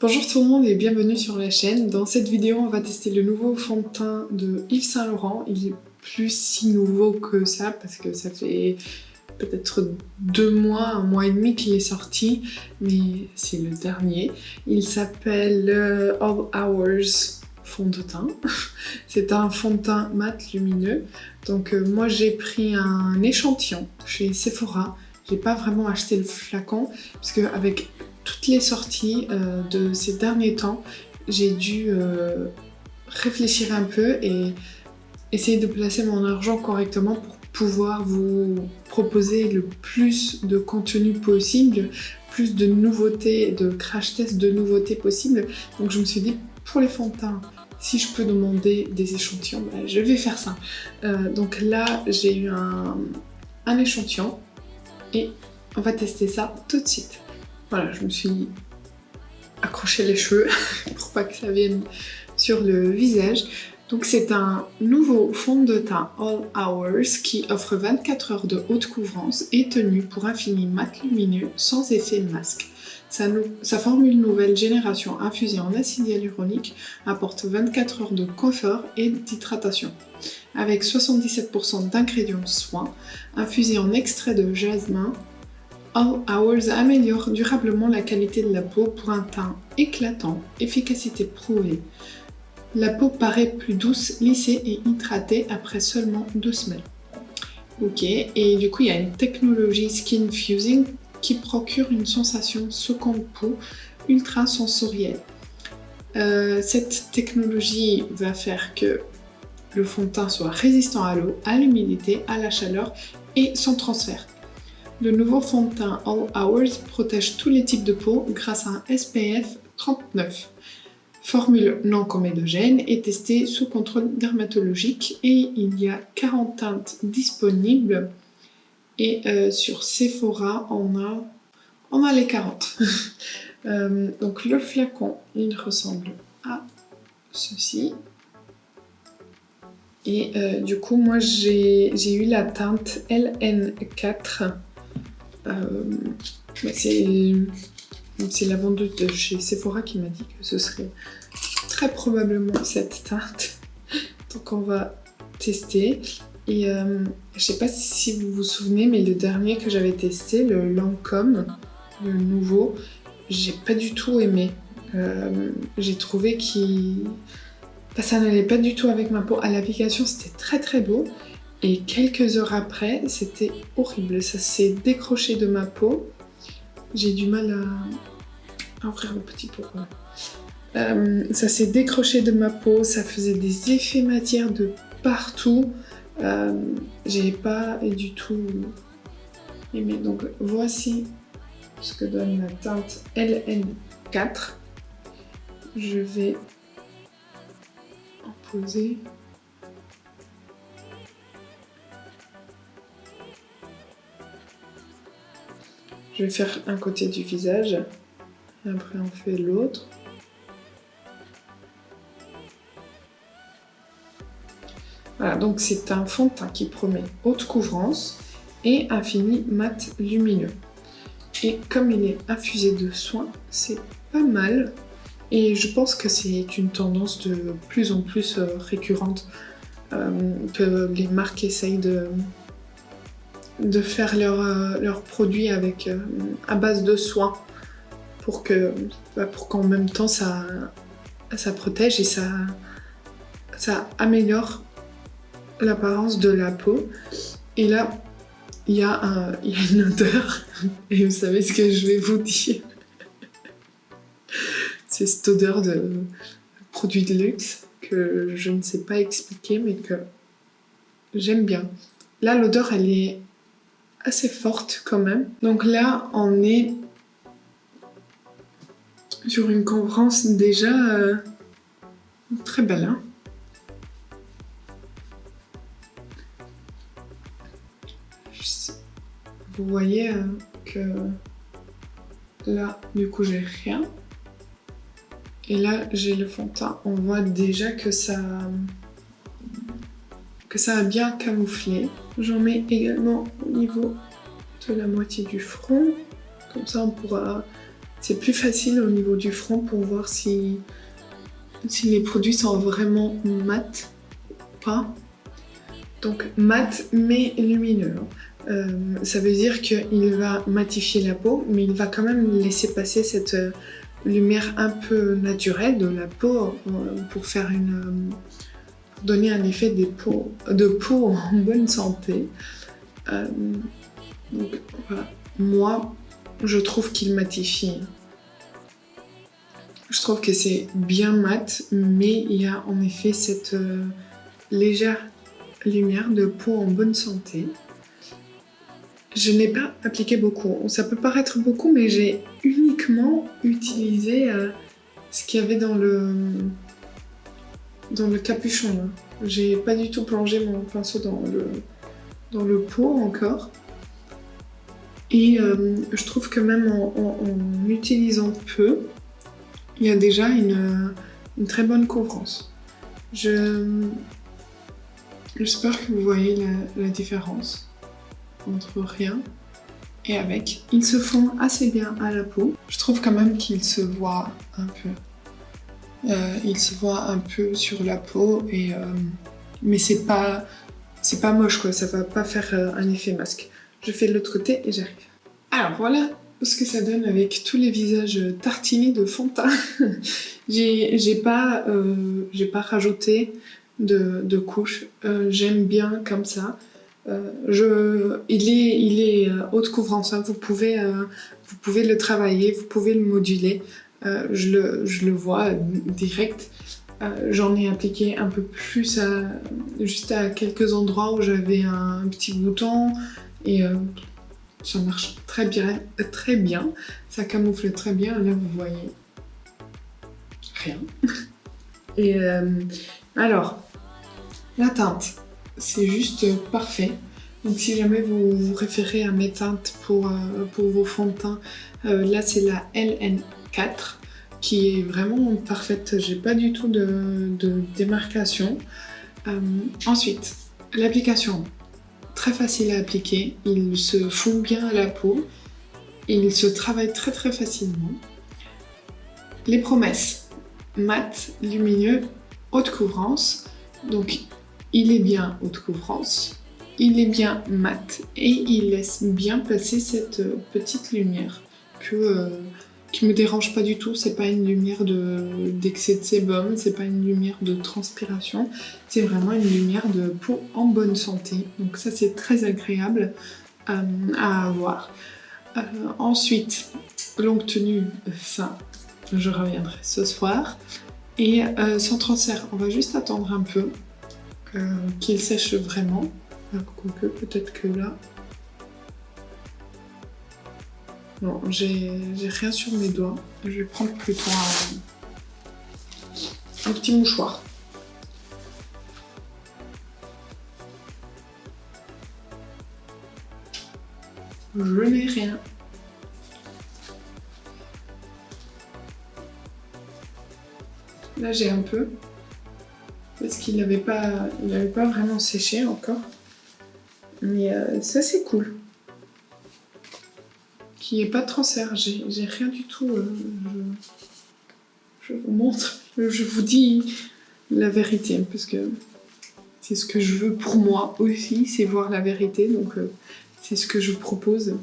Bonjour tout le monde et bienvenue sur la chaîne. Dans cette vidéo, on va tester le nouveau fond de teint de Yves Saint Laurent. Il est plus si nouveau que ça parce que ça fait peut-être 2 mois, 1 mois et demi qu'il est sorti, mais c'est le dernier. Il s'appelle All Hours fond de teint. C'est un fond de teint mat lumineux. Donc moi j'ai pris un échantillon chez Sephora. J'ai pas vraiment acheté le flacon parce qu'avec toutes les sorties de ces derniers temps, j'ai dû réfléchir un peu et essayer de placer mon argent correctement pour pouvoir vous proposer le plus de contenu possible, plus de nouveautés, de crash tests de nouveautés possibles. Donc je me suis dit, pour les fonds de teint, si je peux demander des échantillons, bah, je vais faire ça. Donc là, j'ai eu un échantillon et on va tester ça tout de suite. Voilà, je me suis accroché les cheveux pour pas que ça vienne sur le visage. Donc c'est un nouveau fond de teint All Hours qui offre 24 heures de haute couvrance et tenue pour un fini mat lumineux sans effet masque. Sa formule nouvelle génération infusée en acide hyaluronique apporte 24 heures de confort et d'hydratation. Avec 77% d'ingrédients soins, infusés en extrait de jasmin, All Hours améliore durablement la qualité de la peau pour un teint éclatant, efficacité prouvée. La peau paraît plus douce, lissée et hydratée après seulement 2 semaines. Ok, et du coup il y a une technologie Skin Fusing qui procure une sensation seconde peau ultra sensorielle. Cette technologie va faire que le fond de teint soit résistant à l'eau, à l'humidité, à la chaleur et sans transfert. Le nouveau fond de teint All Hours protège tous les types de peau grâce à un SPF 39. Formule non comédogène est testée sous contrôle dermatologique et il y a 40 teintes disponibles. Et sur Sephora, on a les 40. Donc le flacon, il ressemble à ceci. Et du coup, moi j'ai eu la teinte LN4. C'est la vendeuse de chez Sephora qui m'a dit que ce serait très probablement cette teinte. Donc on va tester. Et je sais pas si vous vous souvenez, mais le dernier que j'avais testé, le Lancôme, le nouveau, j'ai pas du tout aimé. J'ai trouvé ça n'allait pas du tout avec ma peau. À l'application, c'était très très beau. Et quelques heures après, c'était horrible. Ça s'est décroché de ma peau. J'ai du mal à ouvrir le petit pot. Ça s'est décroché de ma peau. Ça faisait des effets matière de partout. J'ai pas du tout aimé. Donc voici ce que donne la teinte LN4. Je vais en poser. Je vais faire un côté du visage, et après on fait l'autre. Voilà, donc c'est un fond de teint qui promet haute couvrance et un fini mat lumineux. Et comme il est infusé de soins, c'est pas mal. Et je pense que c'est une tendance de plus en plus récurrente, que les marques essayent de faire leurs produits à base de soins pour qu'en même temps ça protège et ça améliore l'apparence de la peau. Et là, il y a une odeur et vous savez ce que je vais vous dire. C'est cette odeur de produit de luxe que je ne sais pas expliquer mais que j'aime bien. Là, l'odeur, elle est assez forte quand même. Donc là, on est sur une couvrance déjà très belle. Hein, vous voyez que là, du coup, j'ai rien. Et là, j'ai le fond de teint. On voit déjà que ça a bien camouflé. J'en mets également au niveau de la moitié du front. Comme ça, on pourra c'est plus facile au niveau du front pour voir si les produits sont vraiment mat ou pas. Donc mat mais lumineux. Ça veut dire qu'il va matifier la peau, mais il va quand même laisser passer cette lumière un peu naturelle de la peau pour faire pour donner un effet de peau en bonne santé. Donc voilà, moi je trouve qu'il matifie. Je trouve que c'est bien mat, mais il y a en effet cette légère lumière de peau en bonne santé. Je n'ai pas appliqué beaucoup. Ça peut paraître beaucoup, mais j'ai uniquement utilisé ce qu'il y avait dans le capuchon. Là. J'ai pas du tout plongé mon pinceau dans le pot encore. Et je trouve que même en utilisant peu, il y a déjà une très bonne couvrance. J'espère que vous voyez la différence entre rien et avec. Ils se font assez bien à la peau. Je trouve quand même qu'ils se voient un peu. Ils se voient un peu sur la peau, mais c'est pas moche quoi, ça va pas faire un effet masque. Je fais de l'autre côté et j'arrive. Alors voilà ce que ça donne avec tous les visages tartinés de fond de teint. j'ai pas rajouté de couches. J'aime bien comme ça. Il est haute couvrance, hein. Vous pouvez le travailler, vous pouvez le moduler. Je le vois direct. J'en ai appliqué un peu plus juste à quelques endroits où j'avais un petit bouton et ça marche très bien, ça camoufle très bien. Là vous voyez rien. Et alors la teinte, c'est juste parfait. Donc si jamais vous vous référez à mes teintes pour vos fonds de teint, là c'est la LN4 qui est vraiment parfaite. J'ai pas du tout de démarcation. Ensuite, l'application, très facile à appliquer. Il se fond bien à la peau. Il se travaille très très facilement. Les promesses, mat, lumineux, haute couvrance. Donc il est bien haute couvrance, il est bien mat et il laisse bien passer cette petite lumière qui me dérange pas du tout. C'est pas une lumière d'excès de sébum, c'est pas une lumière de transpiration, c'est vraiment une lumière de peau en bonne santé. Donc ça c'est très agréable à avoir. Ensuite, longue tenue, ça je reviendrai ce soir. Et sans transfert, on va juste attendre un peu qu'il sèche vraiment. Quoique, peut-être que là... Non, j'ai rien sur mes doigts. Je vais prendre plutôt un petit mouchoir. Je n'ai rien. Là j'ai un peu, parce qu'il n'avait pas vraiment séché encore. Mais ça c'est cool. Qu'il n'y ait pas de transfert, j'ai rien du tout. Je vous montre, je vous dis la vérité, parce que c'est ce que je veux pour moi aussi, c'est voir la vérité. Donc c'est ce que je propose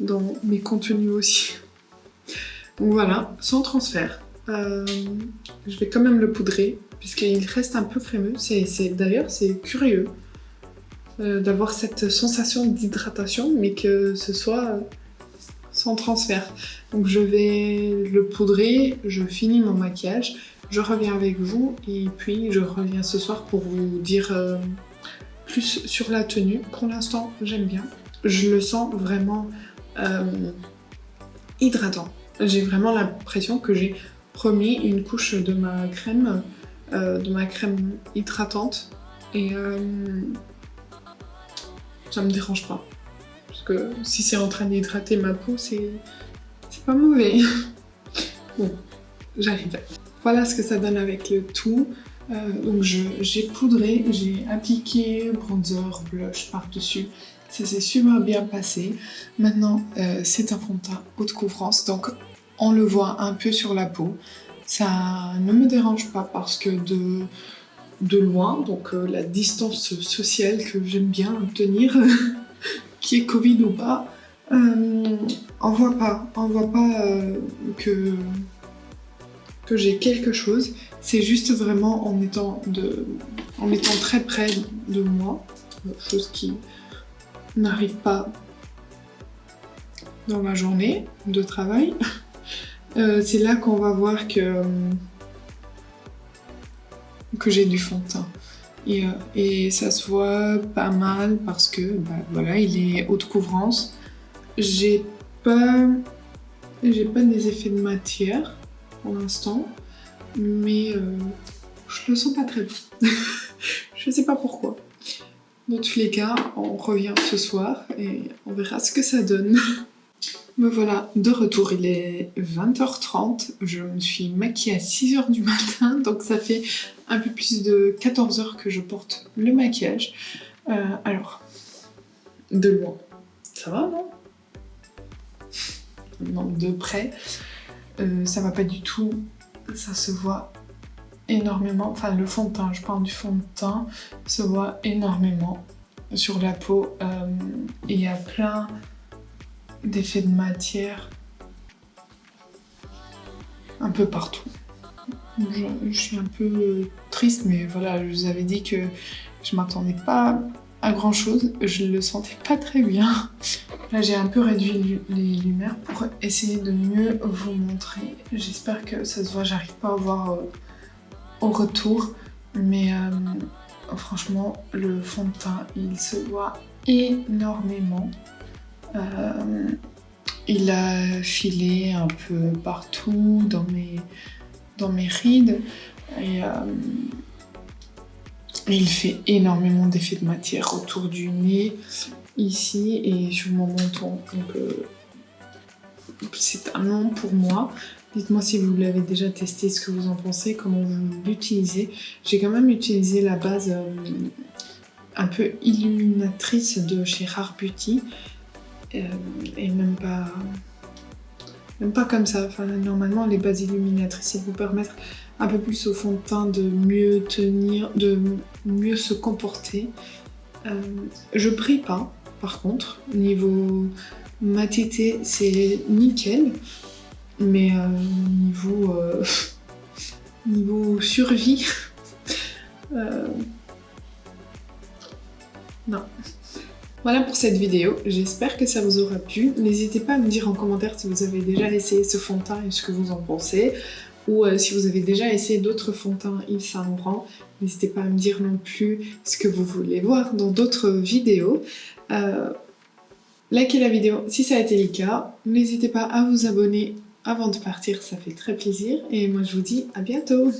dans mes contenus aussi. Donc voilà, sans transfert. Je vais quand même le poudrer puisqu'il reste un peu crémeux. D'ailleurs c'est curieux d'avoir cette sensation d'hydratation mais que ce soit sans transfert. Donc je vais le poudrer, je finis mon maquillage, je reviens avec vous et puis je reviens ce soir pour vous dire plus sur la tenue. Pour l'instant j'aime bien, je le sens vraiment hydratant. J'ai vraiment l'impression que j'ai remis une couche de ma crème hydratante et ça me dérange pas. Parce que si c'est en train d'hydrater ma peau, c'est pas mauvais. Bon, j'arrive. Voilà ce que ça donne avec le tout. Donc j'ai poudré, j'ai appliqué bronzer, blush par-dessus. Ça s'est super bien passé. Maintenant, c'est un fond de teint haute couvrance. Donc on le voit un peu sur la peau. Ça ne me dérange pas parce que de loin, donc la distance sociale que j'aime bien tenir, qui est Covid ou pas, on voit pas que j'ai quelque chose. C'est juste vraiment en étant très près de moi, chose qui n'arrive pas dans ma journée de travail. C'est là qu'on va voir que j'ai du fond de teint. Et ça se voit pas mal parce que voilà, il est haute couvrance. J'ai pas des effets de matière pour l'instant, mais je le sens pas très bien. Je sais pas pourquoi. Dans tous les cas, on revient ce soir et on verra ce que ça donne. Me voilà de retour, il est 20h30, je me suis maquillée à 6h du matin, donc ça fait un peu plus de 14h que je porte le maquillage. Alors, de loin, ça va, non? Non, de près, ça va pas du tout, ça se voit énormément, enfin le fond de teint, je parle du fond de teint, se voit énormément sur la peau, et il y a plein d'effets de matière un peu partout. Je suis un peu triste, mais voilà, je vous avais dit que je m'attendais pas à grand chose, je le sentais pas très bien. Là j'ai un peu réduit les lumières pour essayer de mieux vous montrer. J'espère que ça se voit, j'arrive pas à voir au retour, mais franchement le fond de teint il se voit énormément. Il a filé un peu partout dans mes rides et il fait énormément d'effets de matière autour du nez, ici et sur mon menton. Donc c'est un non pour moi. Dites-moi si vous l'avez déjà testé, ce que vous en pensez, comment vous l'utilisez. J'ai quand même utilisé la base un peu illuminatrice de chez Rare Beauty. Et même pas comme ça. Enfin, normalement, les bases illuminatrices, elles vous permettent un peu plus au fond de teint de mieux tenir, de mieux se comporter. Je brille pas, par contre. Niveau matité, c'est nickel. Mais niveau survie, non. Voilà pour cette vidéo, j'espère que ça vous aura plu. N'hésitez pas à me dire en commentaire si vous avez déjà essayé ce fond de teint et ce que vous en pensez, ou si vous avez déjà essayé d'autres fonds de teint Yves Saint Laurent. N'hésitez pas à me dire non plus ce que vous voulez voir dans d'autres vidéos. Likez la vidéo si ça a été le cas. N'hésitez pas à vous abonner avant de partir, ça fait très plaisir. Et moi je vous dis à bientôt.